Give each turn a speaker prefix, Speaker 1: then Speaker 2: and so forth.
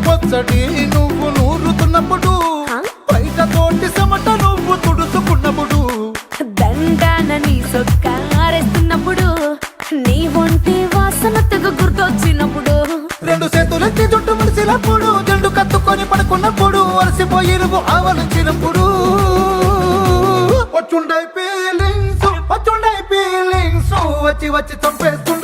Speaker 1: పొచ్చటి నువ్వు నూరుతున్నప్పుడు, బయట తోటి సమట నువ్వు తుడుచుకున్నప్పుడు,
Speaker 2: దండాన నీ సొక్కారేస్తున్నప్పుడు, నీ ఒంటి వాసన తెగ గుర్తొచ్చినప్పుడు,
Speaker 1: రెండు చేతులెత్తి జుట్టు ముడిసినప్పుడు, జండు కత్తుకొని పడుకున్నప్పుడు, అలసిపోయి నువ్వు ఆవలించినప్పుడు, వచ్చుండై ఫీలింగ్స్ వచ్చి వచ్చి చంపేస్తు